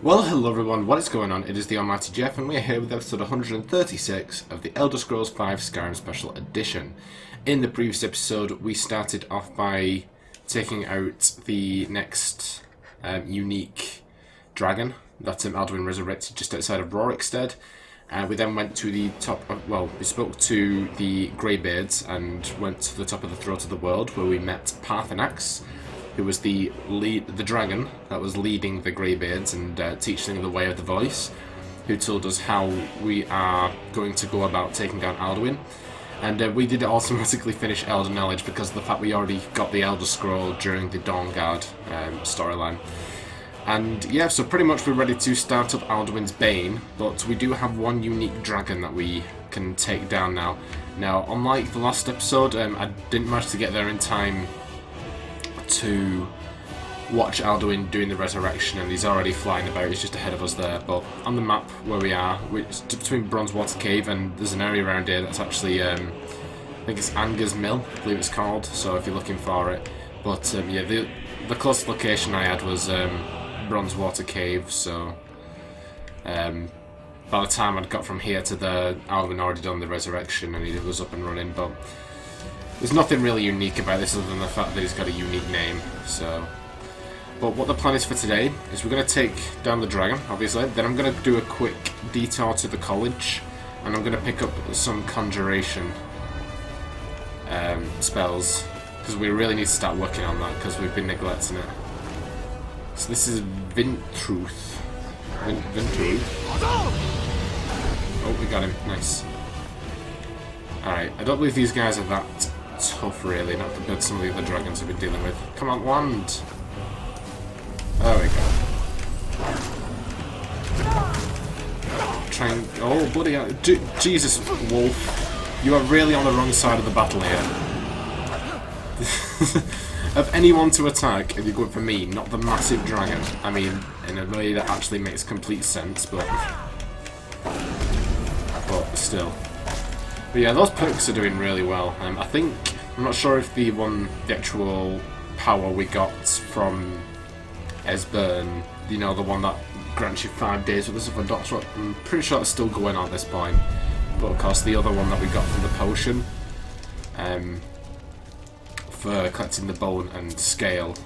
Well, hello everyone, what is going on? It is TheAlmightyGeoff and we are here with episode 136 of the Elder Scrolls V Skyrim Special Edition. In the previous episode, we started off by taking out the next unique dragon that Alduin resurrected just outside of Rorikstead. We then went to the top of, well, we spoke to the Greybeards and went to the top of the Throat of the World where we met Parthenax, who was the dragon that was leading the Greybeards and teaching them the way of the voice, who told us how we are going to go about taking down Alduin. And we did automatically finish Elder Knowledge because of the fact we already got the Elder Scroll during the Dawnguard storyline. And yeah, so pretty much we're ready to start up Alduin's Bane, but we do have one unique dragon that we can take down now. Now, unlike the last episode, I didn't manage to get there in time to watch Alduin doing the resurrection, and he's already flying about, he's just ahead of us there. But on the map where we are, it's between Bronzewater Cave, and there's an area around here that's actually, I think it's Anger's Mill, I believe it's called, so if you're looking for it. But yeah, the closest location I had was Bronzewater Cave, so by the time I'd got from here to the Alduin already done the resurrection and he was up and running. But there's nothing really unique about this other than the fact that he's got a unique name. So, but what the plan is for today is we're going to take down the dragon, obviously. Then I'm going to do a quick detour to the college, and I'm going to pick up some conjuration spells, because we really need to start working on that because we've been neglecting it. So this is Vintruth. Vintruth. Oh, we got him. Nice. Alright, I don't believe these guys are that tough, really, not compared to some of the other dragons we've been dealing with. Come on, land! There we go. Try and... oh, bloody hell. Jesus, Wolf. You are really on the wrong side of the battle here. Of anyone to attack, if you're going for me, not the massive dragon. I mean, in a way that actually makes complete sense, but still. But yeah, those perks are doing really well. I'm not sure if the actual power we got from Esbern, you know, the one that grants you 5 days with the Southern Doctor, I'm pretty sure it's still going on at this point. But of course, the other one that we got from the potion, for collecting the bone and scale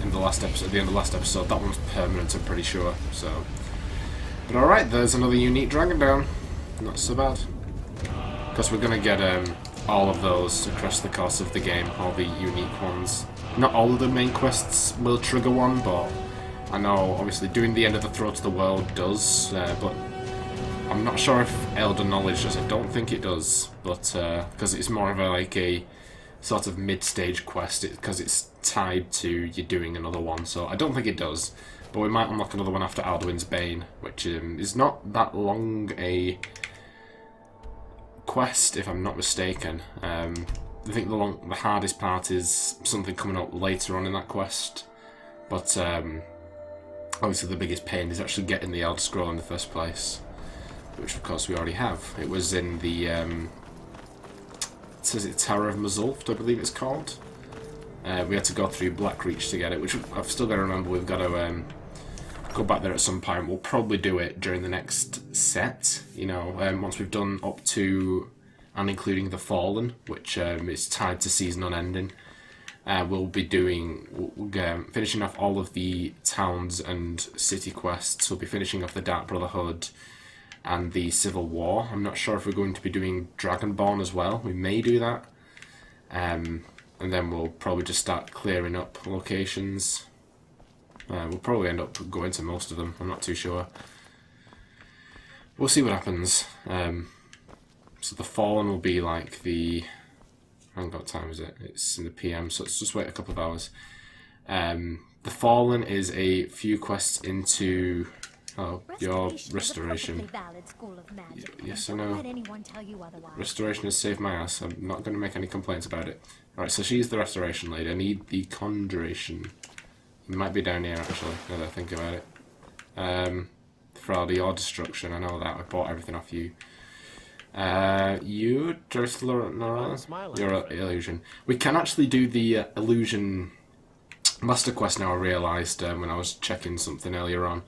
in the last episode, at the end of the last episode, that one's permanent, I'm pretty sure. So, but all right, there's another unique dragon down. Not so bad. Because we're gonna get all of those across the course of the game, all the unique ones. Not all of the main quests will trigger one, but I know obviously doing the end of the Throat of the World does. But I'm not sure if Elder Knowledge does. I don't think it does, but because it's more of a sort of mid-stage quest, because it's tied to you doing another one, so I don't think it does. But we might unlock another one after Alduin's Bane, which is not that long a quest, if I'm not mistaken. I think the hardest part is something coming up later on in that quest, but obviously the biggest pain is actually getting the Elder Scroll in the first place, which of course we already have. It was in the it says it Tower of Mazulft, I believe it's called. We had to go through Blackreach to get it, which I've still got to remember. We've got to go back there at some point. We'll probably do it during the next set, you know, once we've done up to and including the Fallen, which is tied to season unending. We'll be finishing off all of the towns and city quests. We'll be finishing off the Dark Brotherhood and the Civil War. I'm not sure if we're going to be doing Dragonborn as well. We may do that. And then we'll probably just start clearing up locations. We'll probably end up going to most of them. I'm not too sure. We'll see what happens. So the Fallen will be like the... I haven't got what time is it? It's in the PM, so let's just wait a couple of hours. The Fallen is a few quests into... oh, your restoration. Yes, I know. Restoration has saved my ass. I'm not going to make any complaints about it. Alright, so she's the restoration lady. I need the conjuration. It might be down here, actually, now that I think about it. For your destruction, I know that. I bought everything off you. You, You're illusion. We can actually do the illusion Master quest now, I realised when I was checking something earlier on.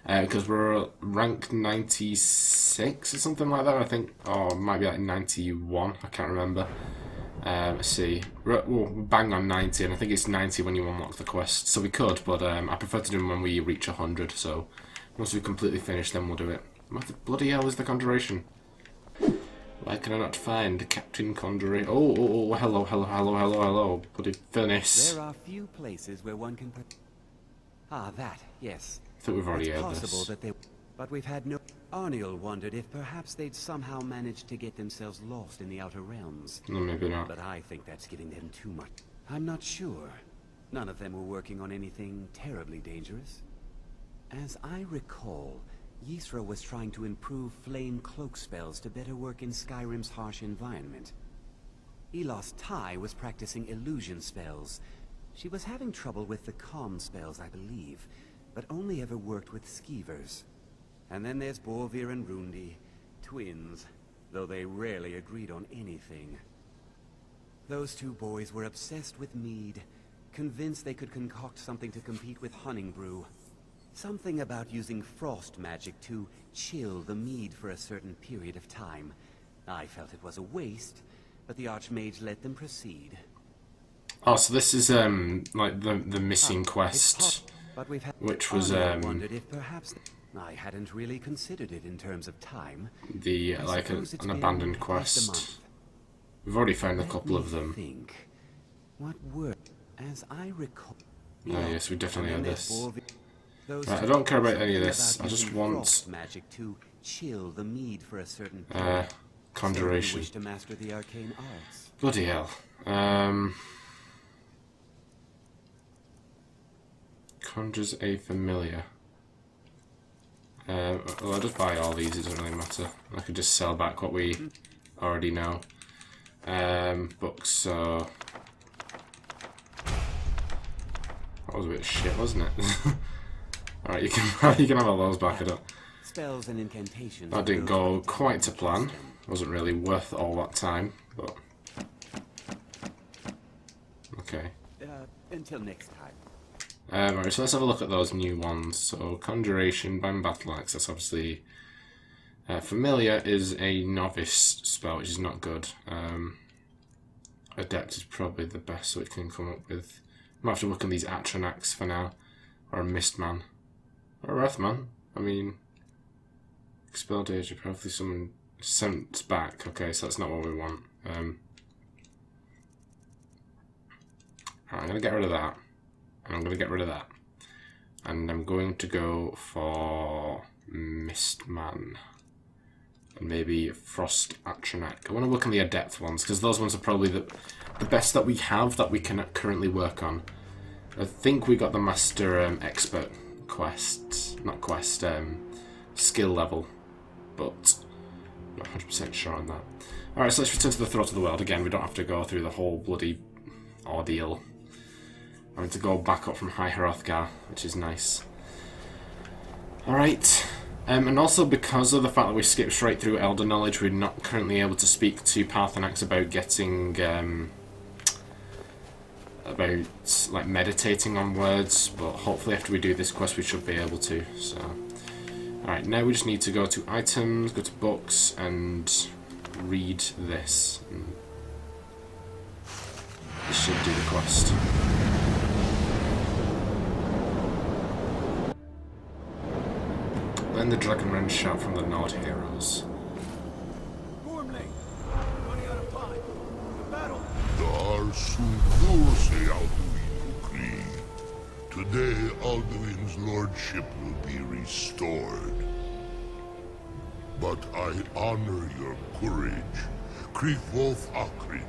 Because we're rank 96 or something like that, I think. Or it might be like 91, I can't remember. Let's see. We're bang on 90, and I think it's 90 when you unlock the quest. So we could, but I prefer to do them when we reach 100. So once we completely finish, then we'll do it. What the bloody hell is the conjuration? Why can I not find Captain Conjuration? Oh, hello. Bloody furnace. There are few places where one can put... Ah, that, yes. I think we've already it's heard possible this. that they... But we've had no... Arniel wondered if perhaps they'd somehow managed to get themselves lost in the Outer Realms. No, maybe not. But I think that's giving them too much. I'm not sure. None of them were working on anything terribly dangerous. As I recall, Ysra was trying to improve flame cloak spells to better work in Skyrim's harsh environment. Elos Tai was practicing illusion spells. She was having trouble with the calm spells, I believe, but only ever worked with skeevers. And then there's Borvir and Rundi, twins, though they rarely agreed on anything. Those two boys were obsessed with mead, convinced they could concoct something to compete with Honningbrew. Something about using frost magic to chill the mead for a certain period of time. I felt it was a waste, but the Archmage let them proceed. Oh, so this is like the missing quest, but we've had which was wondered if perhaps I hadn't really considered it in terms of time. the like an abandoned quest. We've already found a couple of them. What were, as I recall? Oh yes, we definitely had this. Right, I don't care about any of this. I just want magic to chill the mead for a certain conjuration. To master the arcane arts. Bloody hell. Conjures a familiar. Well, I'll just buy all these, it doesn't really matter. I could just sell back what we already know. Books, so... That was a bit of shit, wasn't it? Alright, you can have all those back, I don't... Spells and incantations. That didn't go quite to plan. Wasn't really worth all that time, but... Okay. Until next time. Alright, so let's have a look at those new ones. So, Conjuration, Band Battle Axe, that's obviously... Familiar is a novice spell, which is not good. Adept is probably the best that we can come up with. Might have to look at these Atronachs for now. Or a Mistman. Or a Earthman. I mean... Expel danger, hopefully someone sent back. Okay, so that's not what we want. Alright, I'm going to get rid of that. And I'm going to get rid of that. And I'm going to go for Mistman. And maybe Frost Atronach. I want to work on the Adept ones, because those ones are probably the best that we have that we can currently work on. I think we got the Master Expert quest. Not quest, skill level. But not 100% sure on that. Alright, so let's return to the Throat of the World. Again, we don't have to go through the whole bloody ordeal. I'm going to go back up from High Hrothgar, which is nice. Alright, and also because of the fact that we skipped straight through Elder Knowledge, we're not currently able to speak to Paarthurnax about getting, about, like, meditating on words, but hopefully after we do this quest we should be able to, so... Alright, now we just need to go to items, go to books, and read this. This should do the quest. Then the Dragonrend shout from the Nord heroes. Today, Alduin's lordship will be restored. But I honor your courage. Kriegwolf Akrin,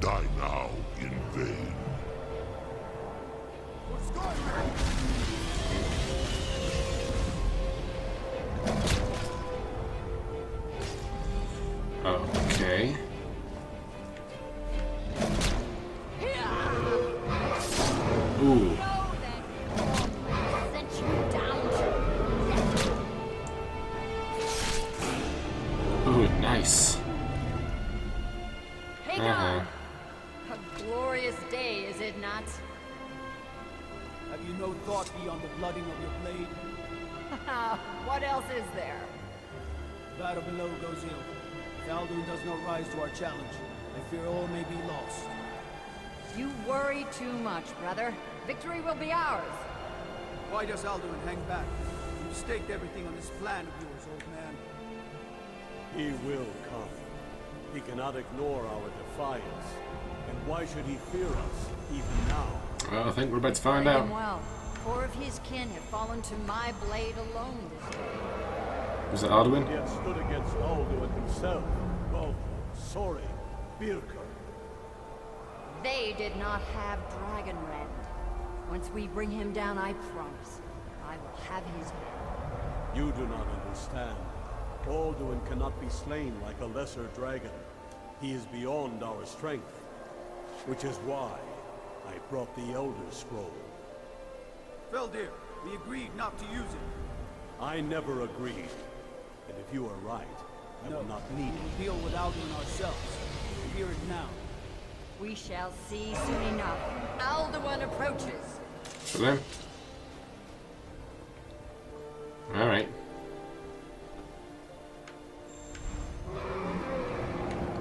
die now in vain. Okay. Ooh. Ooh, nice. Hey, a glorious day, is it not? blooding of your blade? What else is there? Battle below goes ill. If Alduin does not rise to our challenge, I fear all may be lost. You worry too much, brother. Victory will be ours. Why does Alduin hang back? You've staked everything on this plan of yours, old man. He will come. He cannot ignore our defiance. And why should he fear us, even now? Well, I think we're about to find Play out. him well. 4 of his kin have fallen to my blade alone this day. Was it Alduin? He had stood against Alduin himself. Oh, sorry, Birka. They did not have Dragonrend. Once we bring him down, I promise, I will have his head. You do not understand. Alduin cannot be slain like a lesser dragon. He is beyond our strength. Which is why I brought the Elder Scroll. Feldir, we agreed not to use it. I never agreed. And if you are right, I will not need We it. will deal with Alduin ourselves. We hear it now. We shall see soon enough. Alduin approaches. For them? Alright.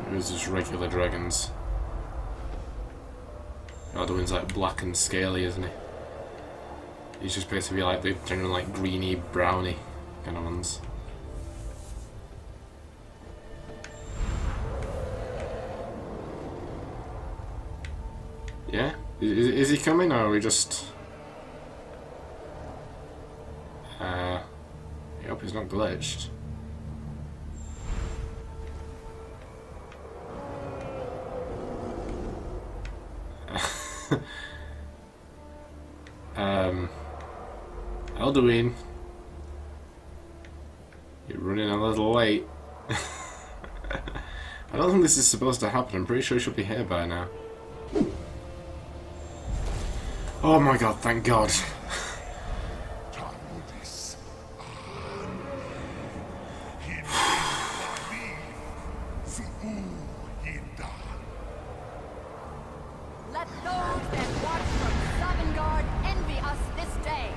There's just regular dragons. Alduin's like black and scaly, isn't he? He's just basically like the general like greeny, browny kind of ones. Yeah? Is he coming, or are we just... I hope he's not glitched. Alduin, you're running a little late. I don't think this is supposed to happen. I'm pretty sure he should be here by now. Oh my god, thank god. Let those that watch from Sovngarde envy us this day.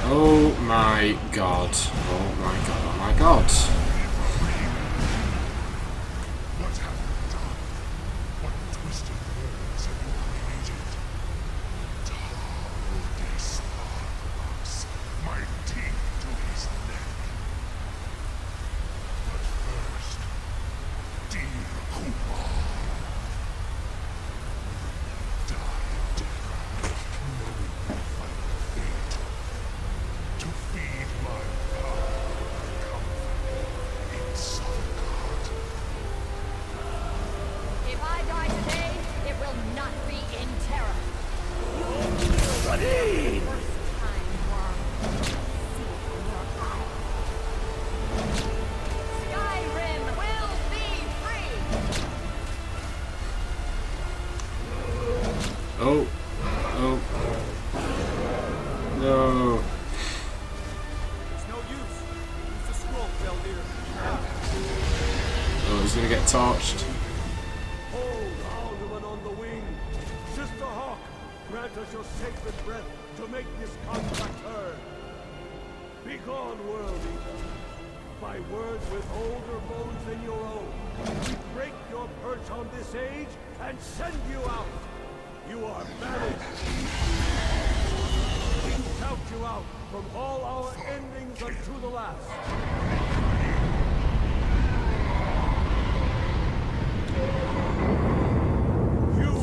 Oh my god. Oh my god. Oh my god. What have you done? What twisted words have you created? Tardes Armax, my teeth to his neck. But first, dear Kumar, die of terror, knowing your final fate. To feed my power and comfort in Sovngarde. If I die today, it will not be in terror. First time, Worm. See it in your eye. Skyrim will be free! Oh. Oh. No. It's no use. Use the scroll, Feldir. Oh, he's gonna get torched. Hold Alduin on the wing. Sister Hawk, grant us your sacred breath to make this contract heard. Begone, world eater. My words with older bones than your own. We break your perch on this age and send you out. You are banished. We shout you out from all our endings unto the last. You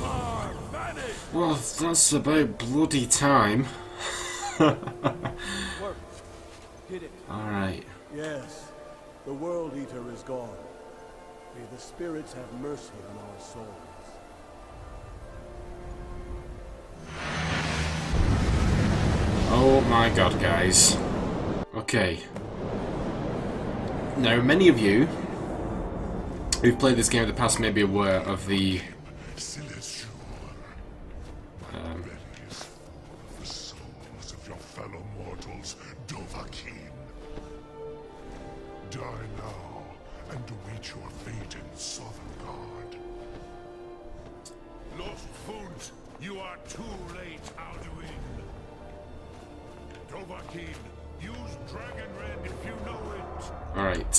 are banished. Well, that's about bloody time. Work. Did it. Alright. Yes, the World Eater is gone. May the spirits have mercy on our souls. Oh my god, guys. Okay. Now, many of you who've played this game in the past may be aware of the Celestial. Belly is full of the souls of your fellow mortals, Dovahkiin. Die now and await your fate in Sovngarde. You are too late, Alduin. Dovahkiin, use Dragonrend if you know it. Alright,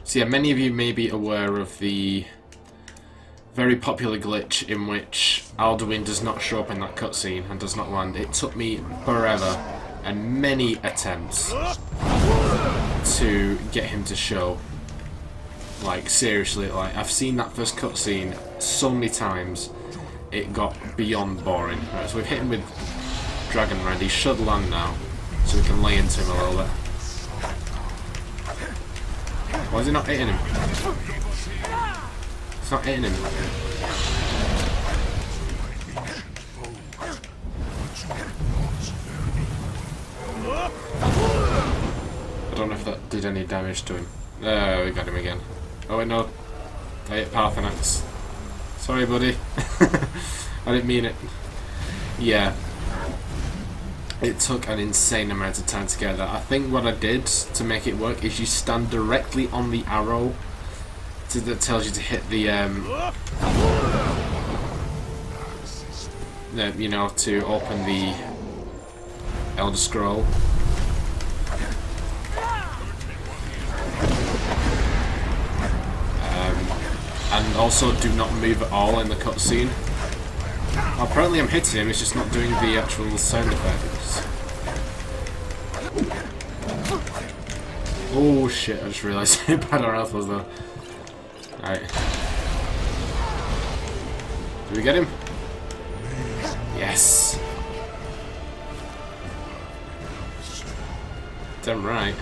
so yeah, many of you may be aware of the very popular glitch in which Alduin does not show up in that cutscene and does not land. It took me forever and many attempts to get him to show. Like, seriously, like, I've seen that first cutscene so many times, it got beyond boring. Right, so we've hit him with Dragonrend. He should land now, so we can lay into him a little bit. Why is he not hitting him? It's not hitting him. I don't know if that did any damage to him. We got him again. Oh wait, no. I hit Parthenax. Sorry, buddy. I didn't mean it. Yeah. It took an insane amount of time to get that. I think what I did to make it work is you stand directly on the arrow that tells you to hit the, you know, to open the Elder Scroll. And also do not move at all in the cutscene. Apparently I'm hitting him, it's just not doing the actual sound effects. Oh shit, I just realised how bad our health was though. Alright. Did we get him? Yes! Damn right.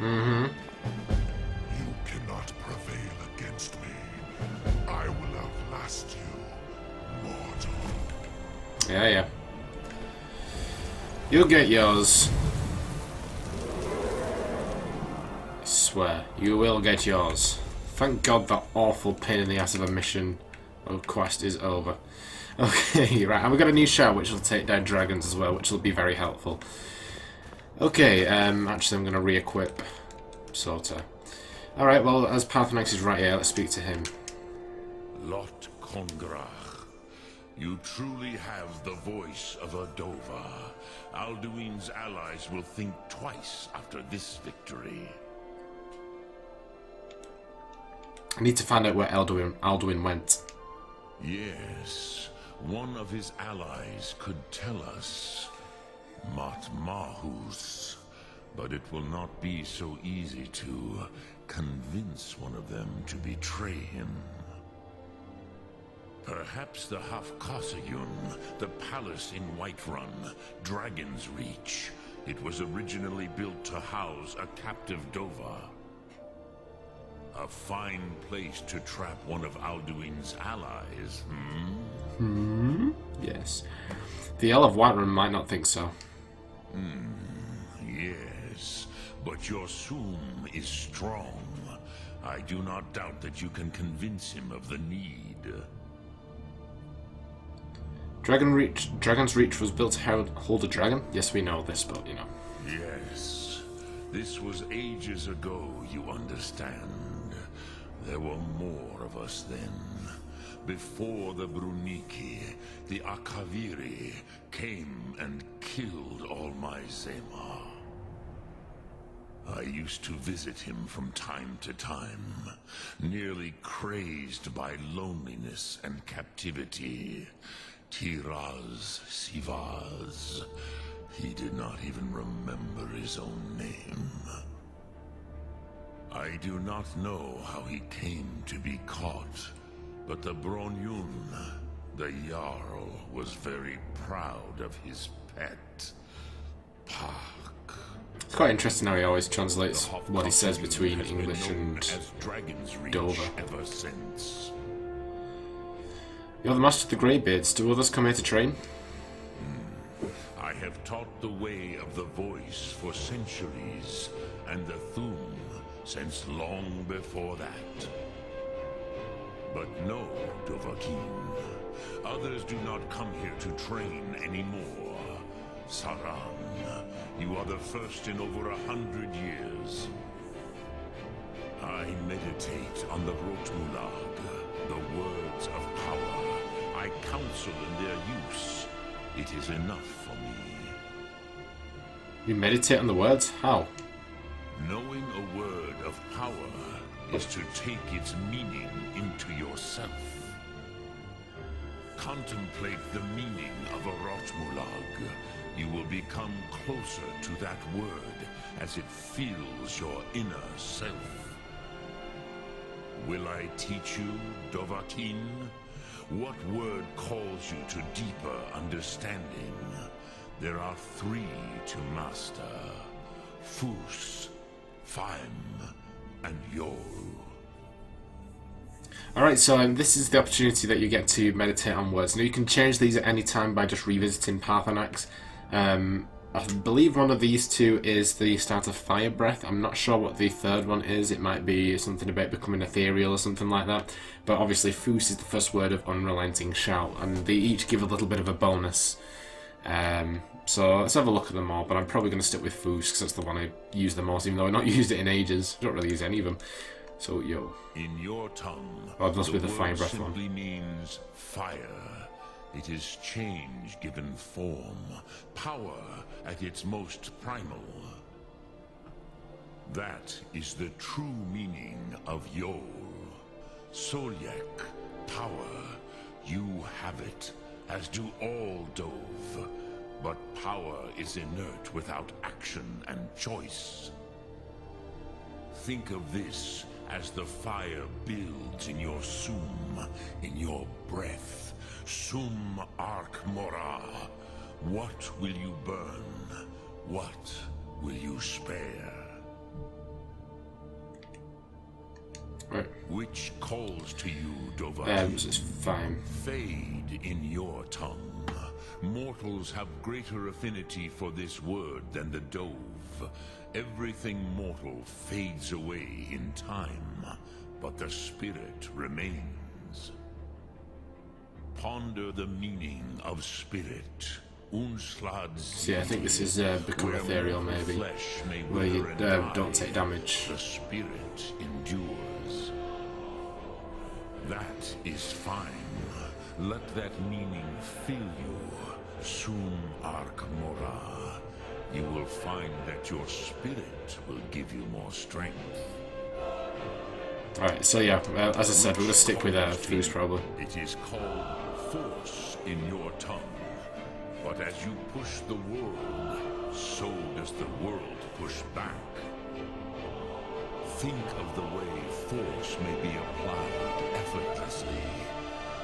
You cannot prevail against me. I will outlast you, mortal. Yeah, yeah. You'll get yours. I swear, you will get yours. Thank God that awful pain in the ass of a mission or quest is over. Okay, right, and we've got a new shout which will take down dragons as well, which will be very helpful. Okay, actually I'm going to re-equip Sorta. Alright, well, as Parthenax is right here, let's speak to him. Lot Congrach, you truly have the voice of a Dova. Alduin's allies will think twice after this victory. I need to find out where Alduin went. Yes, one of his allies could tell us. Matmahus. But it will not be so easy to convince one of them to betray him. Perhaps the Hafkasayun, the palace in Whiterun, Dragonsreach. It was originally built to house a captive Dova. A fine place to trap one of Alduin's allies, Yes. The Earl of Whiterun might not think so. Yes, but your Soom is strong. I do not doubt that you can convince him of the need. Dragonsreach was built to hold a dragon? Yes, we know this, but, you know. Yes, this was ages ago, you understand. There were more of us then. Before the Bruniki, the Akaviri came and killed all my Zema. I used to visit him from time to time, nearly crazed by loneliness and captivity. Tiraz Sivaz. He did not even remember his own name. I do not know how he came to be caught, but the Bronyun, the Jarl, was very proud of his pet, Pak. It's quite interesting how he always translates what he says between English and Dover. Ever since. You're the master of the Greybeards. Do others come here to train? I have taught the way of the voice for centuries, and the Thum since long before that. But know, Dovahkiin, Others do not come here to train anymore. Saran, you are the first in over 100 years. I meditate on the Rotmulag, the words of power. I counsel in their use. It is enough for me. You meditate on the words? How? Knowing a word of power is to take its meaning into yourself. Contemplate the meaning of a Rotmulag. You will become closer to that word as it fills your inner self. Will I teach you, Dovahkiin? What word calls you to deeper understanding? There are 3 to master. Fus, Faim, and Yol. Alright, so this is the opportunity that you get to meditate on words. Now you can change these at any time by just revisiting Paarthurnax. I believe one of these 2 is the start of Fire Breath. I'm not sure what the third one is. It might be something about becoming ethereal or something like that. But obviously Fus is the first word of Unrelenting Shout, and they each give a little bit of a bonus. So let's have a look at them all, but I'm probably going to stick with Fus because that's the one I use the most, even though I've not used it in ages. I don't really use any of them. So, yo. In your tongue, oh, that's with the Fire word Breath simply one. means fire. It is change given form, power at its most primal. That is the true meaning of Yol. Solyek, power. You have it, as do all Dove. But power is inert without action and choice. Think of this as the fire builds in your sum, in your breath. Sum Ark Mora. What will you burn? What will you spare? Right. Which calls to you, Dovahkiin? It's fine. Fade in your tongue. Mortals have greater affinity for this word than the Dove. Everything mortal fades away in time, but the spirit remains. Ponder the meaning of spirit. See, I think this is Become Ethereal, maybe, where you don't take damage. The spirit endures. That is fine. Let that meaning fill you. Sum Ark Mora. You will find that your spirit will give you more strength. Alright, so yeah, as I said, we're going to stick with Fus probably. It is called force in your tongue. But as you push the world, so does the world push back. Think of the way force may be applied effortlessly.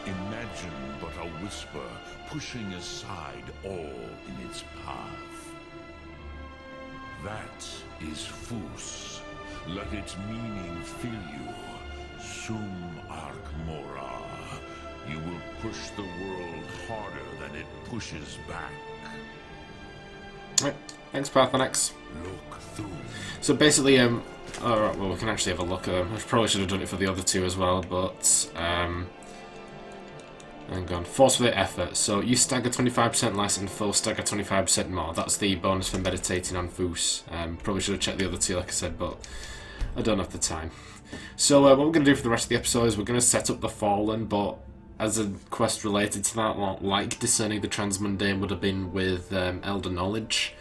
Imagine but a whisper pushing aside all in its path. That is Fus. Let its meaning fill you. Sum Ark Mora. You will push the world harder than it pushes back. Right, thanks Paarthurnax. Look through. So basically, alright, well we can actually have a look at them. I probably should have done it for the other 2 as well, but hang on. Force for the effort. So you stagger 25% less and full stagger 25% more. That's the bonus for meditating on Fus. Probably should have checked the other 2 like I said, but I don't have the time. So what we're going to do for the rest of the episode is we're going to set up the Fallen, but as a quest related to that, like Discerning the Transmundane would have been with Elder Knowledge,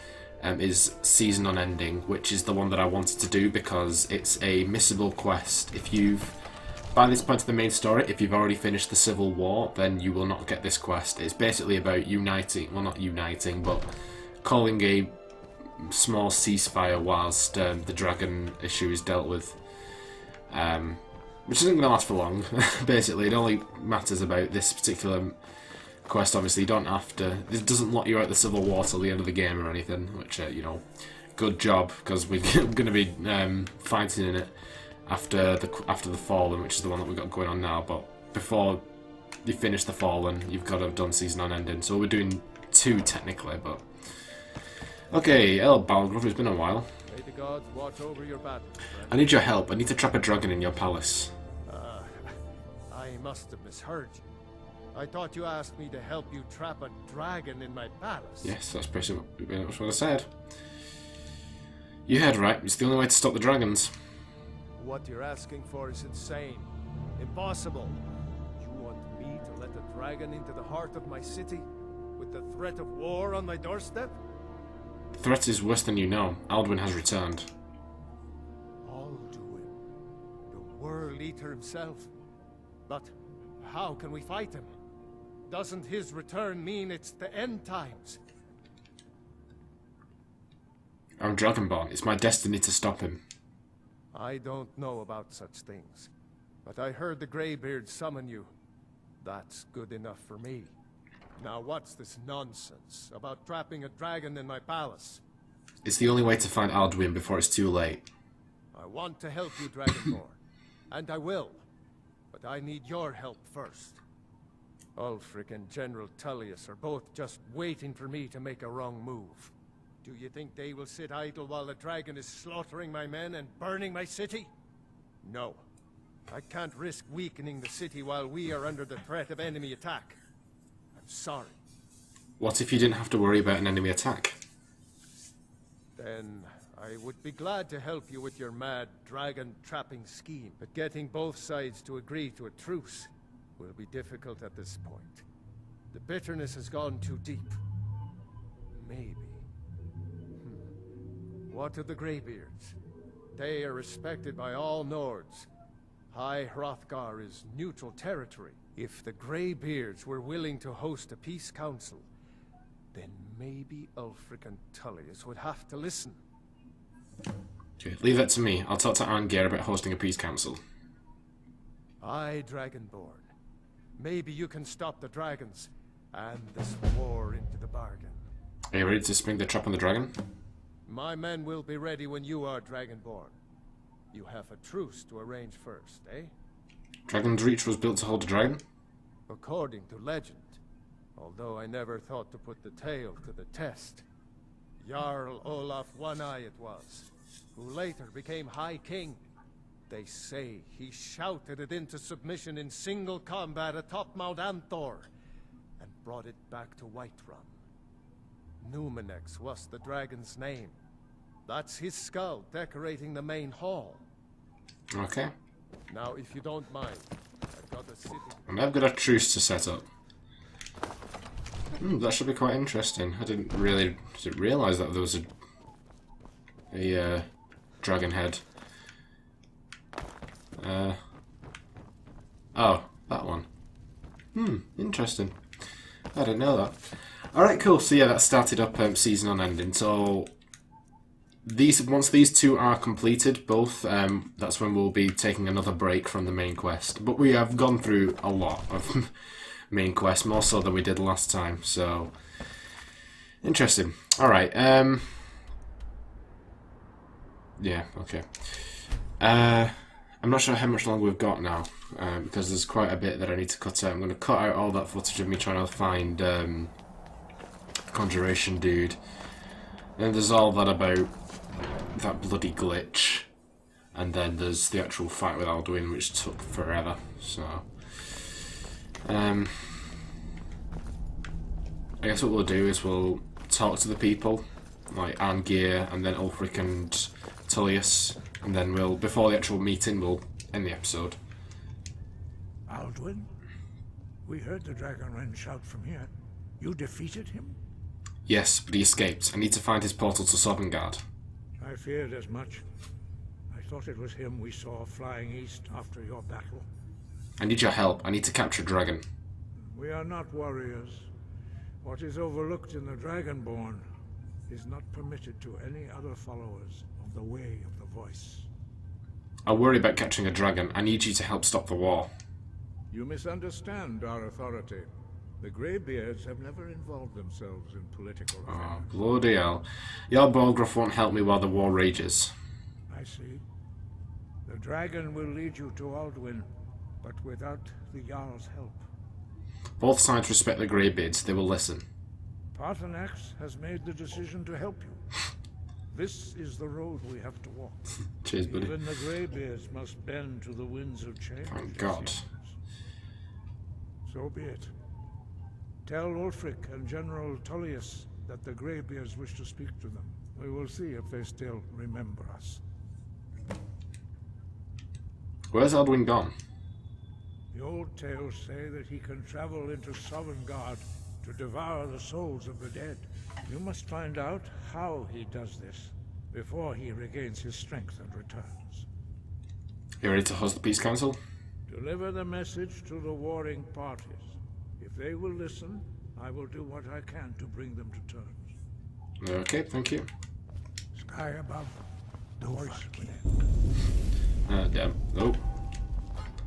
is Season Unending, which is the one that I wanted to do because it's a missable quest. If you've, by this point of the main story, if you've already finished the Civil War, then you will not get this quest. It's basically about uniting, well not uniting, but calling a small ceasefire whilst the dragon issue is dealt with. Which isn't going to last for long, basically. It only matters about this particular quest, obviously. You don't have to... It doesn't lock you out the Civil War till the end of the game or anything, which, you know, good job, because we're going to be fighting in it after the Fallen, which is the one that we've got going on now. But before you finish the Fallen, you've got to have done Season Unending. So we're doing 2, technically, but... Okay, Balgruff, it's been a while. May the gods watch over your battle, friend. I need your help. I need to trap a dragon in your palace. I must have misheard you. I thought you asked me to help you trap a dragon in my palace. Yes, that's pretty much what I said. You heard right. It's the only way to stop the dragons. What you're asking for is insane. Impossible. You want me to let a dragon into the heart of my city? With the threat of war on my doorstep? The threat is worse than you know. Alduin has returned. Alduin. The World Eater himself. But how can we fight him? Doesn't his return mean it's the end times? I'm Dragonborn. It's my destiny to stop him. I don't know about such things. But I heard the Greybeard summon you. That's good enough for me. Now what's this nonsense about trapping a dragon in my palace? It's the only way to find Alduin before it's too late. I want to help you, Dragonborn. And I will. But I need your help first. Ulfric and General Tullius are both just waiting for me to make a wrong move. Do you think they will sit idle while the dragon is slaughtering my men and burning my city? No. I can't risk weakening the city while we are under the threat of enemy attack. I'm sorry. What if you didn't have to worry about an enemy attack? Then I would be glad to help you with your mad dragon trapping scheme. But getting both sides to agree to a truce will be difficult at this point. The bitterness has gone too deep. Maybe. What of the Greybeards? They are respected by all Nords. High Hrothgar is neutral territory. If the Greybeards were willing to host a peace council, then maybe Ulfric and Tullius would have to listen. Okay, leave that to me. I'll talk to Arngir about hosting a peace council. Aye, Dragonborn. Maybe you can stop the dragons, and this war into the bargain. Are you ready to spring the trap on the dragon? My men will be ready when you are, Dragonborn. You have a truce to arrange first, eh? Dragonsreach was built to hold a dragon? According to legend. Although I never thought to put the tale to the test. Jarl Olaf One-Eye it was, who later became High King. They say he shouted it into submission in single combat atop Mount Anthor, and brought it back to Whiterun. Numenex was the dragon's name. That's his skull decorating the main hall. Okay. Now, if you don't mind, I've got a city... And I've got a truce to set up. That should be quite interesting. I didn't realise that there was a dragon head. Oh, that one. Interesting. I didn't know that. Alright, cool. So yeah, that started up season on ending. So once these two are completed, both, that's when we'll be taking another break from the main quest. But we have gone through a lot of main quest, more so than we did last time. So interesting. Alright, yeah, okay. I'm not sure how much longer we've got now, because there's quite a bit that I need to cut out. I'm going to cut out all that footage of me trying to find the conjuration dude. And there's all that about that bloody glitch. And then there's the actual fight with Alduin, which took forever. So, I guess what we'll do is we'll talk to the people, like Arngir and then Ulfric and Tullius. And then before the actual meeting, we'll end the episode. Alduin? We heard the Dragonrend shout from here. You defeated him? Yes, but he escaped. I need to find his portal to Sovngarde. I feared as much. I thought it was him we saw flying east after your battle. I need your help. I need to capture a dragon. We are not warriors. What is overlooked in the Dragonborn is not permitted to any other followers of the Way of the Voice. I worry about catching a dragon. I need you to help stop the war. You misunderstand our authority. The Greybeards have never involved themselves in political affairs. Oh, bloody hell. Your Balgruff won't help me while the war rages. I see. The dragon will lead you to Alduin, but without the Jarl's help. Both sides respect the Greybeards. They will listen. Paarthurnax has made the decision to help you. This is the road we have to walk. Cheers, buddy. Even the Greybeards must bend to the winds of change. Thank God. So be it. Tell Ulfric and General Tullius that the Greybeards wish to speak to them. We will see if they still remember us. Where's Alduin gone? The old tales say that he can travel into Sovngarde to devour the souls of the dead. You must find out how he does this before he regains his strength and returns. You ready to host the Peace Council? Deliver the message to the warring parties. If they will listen, I will do what I can to bring them to terms. Okay, thank you. Sky above, the voice within. Damn. Oh.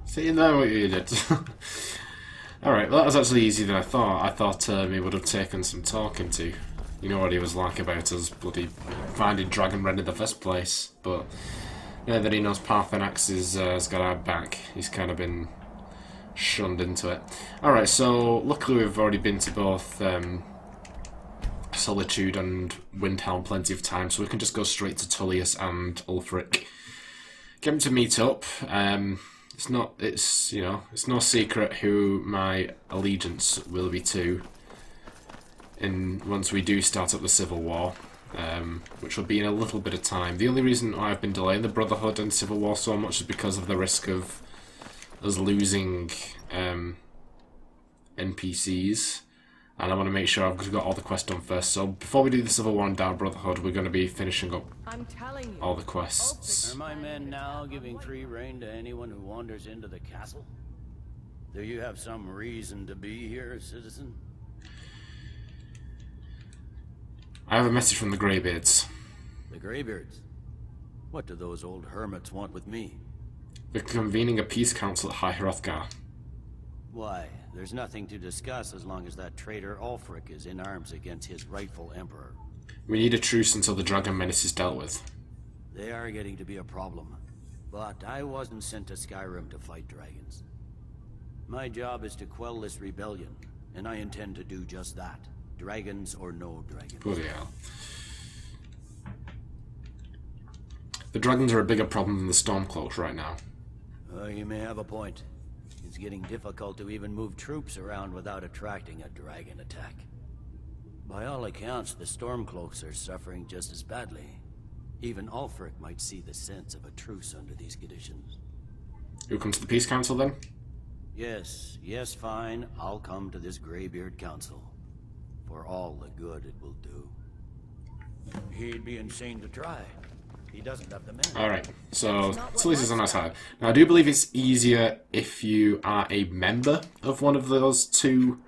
See, now what you did. Alright, well, that was actually easier than I thought. I thought it would have taken some talking to. You know what he was like about us bloody finding Dragonrend in the first place. But now that he knows Parthenax has got our back, he's kind of been shunned into it. Alright, so luckily we've already been to both Solitude and Windhelm plenty of time, so we can just go straight to Tullius and Ulfric. Get them to meet up. It's no secret who my allegiance will be to once we do start up the Civil War, which will be in a little bit of time. The only reason I've been delaying the Brotherhood and Civil War so much is because of the risk of us losing NPCs, and I want to make sure I've got all the quests done first. So before we do the Civil War and Dark Brotherhood, we're going to be finishing up all the quests. Are my men now giving free rein to anyone who wanders into the castle? Do you have some reason to be here, citizen? I have a message from the Greybeards. The Greybeards? What do those old hermits want with me? They're convening a peace council at High Hrothgar. Why? There's nothing to discuss as long as that traitor Ulfric is in arms against his rightful emperor. We need a truce until the dragon menace is dealt with. They are getting to be a problem. But I wasn't sent to Skyrim to fight dragons. My job is to quell this rebellion, and I intend to do just that. Dragons or no dragons. Bloody hell. The dragons are a bigger problem than the Stormcloaks right now. You may have a point. It's getting difficult to even move troops around without attracting a dragon attack. By all accounts, the Stormcloaks are suffering just as badly. Even Ulfric might see the sense of a truce under these conditions. You'll come to the Peace Council then? Yes, fine. I'll come to this Greybeard Council. For all the good it will do. He'd be insane to try. He doesn't have the men. Alright, so Tullius is on our side. Now I do believe it's easier if you are a member of one of those two,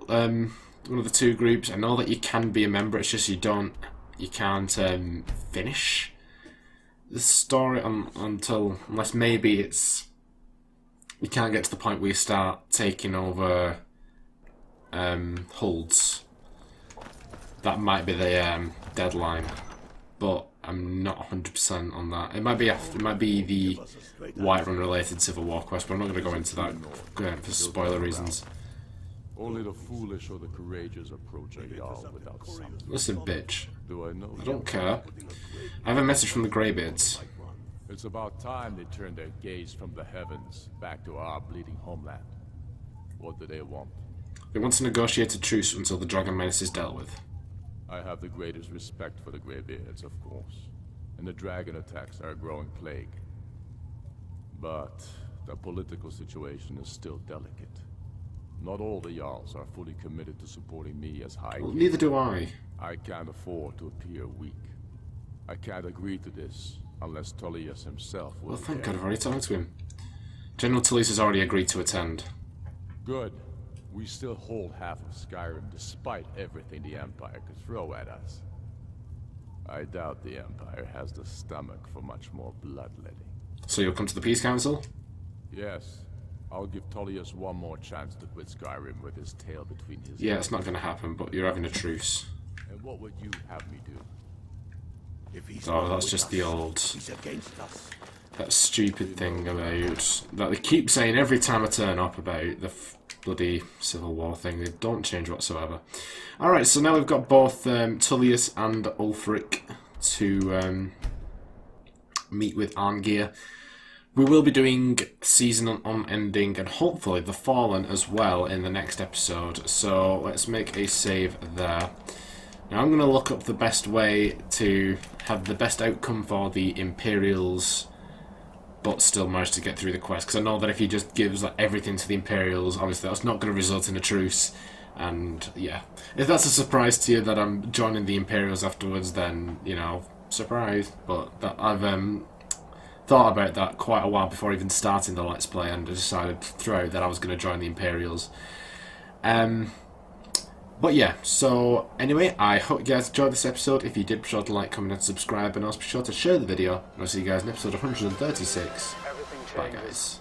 one of the two groups. I know that you can be a member, it's just you can't finish the story unless maybe it's, you can't get to the point where you start taking over holds. That might be the deadline, but I'm not 100% on that. It might be the Whiterun related Civil War quest, but I'm not going to go into that for spoiler reasons. Only the foolish or the courageous approach a Jarl without something. Listen, bitch. Do I know? I don't care. I have a message from the Greybeards. It's about time they turned their gaze from the heavens back to our bleeding homeland. What do they want? They want to negotiate a truce until the dragon menace is dealt with. I have the greatest respect for the Greybeards, of course, and the dragon attacks are a growing plague. But the political situation is still delicate. Not all the Jarls are fully committed to supporting me as High King. Neither do I. I can't afford to appear weak. I can't agree to this unless Tullius himself will. Well, thank God I've already talked to him. General Tullius has already agreed to attend. Good. We still hold half of Skyrim despite everything the Empire could throw at us. I doubt the Empire has the stomach for much more bloodletting. So you'll come to the Peace Council? Yes. I'll give Tullius one more chance to quit Skyrim with his tail between his Yeah, it's not going to happen, but you're having a truce. And what would you have me do? If he's Oh, that's just the old... he's against us. That stupid thing about... that they keep saying every time I turn up about the bloody Civil War thing. They don't change whatsoever. Alright, so now we've got both Tullius and Ulfric to meet with Arngeir. we will be doing season on ending and hopefully the Fallen as well in the next episode. So let's make a save there. Now I'm going to look up the best way to have the best outcome for the Imperials, but still manage to get through the quest. Because I know that if he just gives like everything to the Imperials, obviously that's not going to result in a truce. And yeah, if that's a surprise to you that I'm joining the Imperials afterwards, then, you know, surprise. But that I've thought about that quite a while before even starting the Let's Play, and I decided throughout that I was going to join the Imperials. But yeah, so anyway, I hope you guys enjoyed this episode. If you did, be sure to like, comment and subscribe, and also be sure to share the video. And I'll see you guys in episode 136. Bye guys.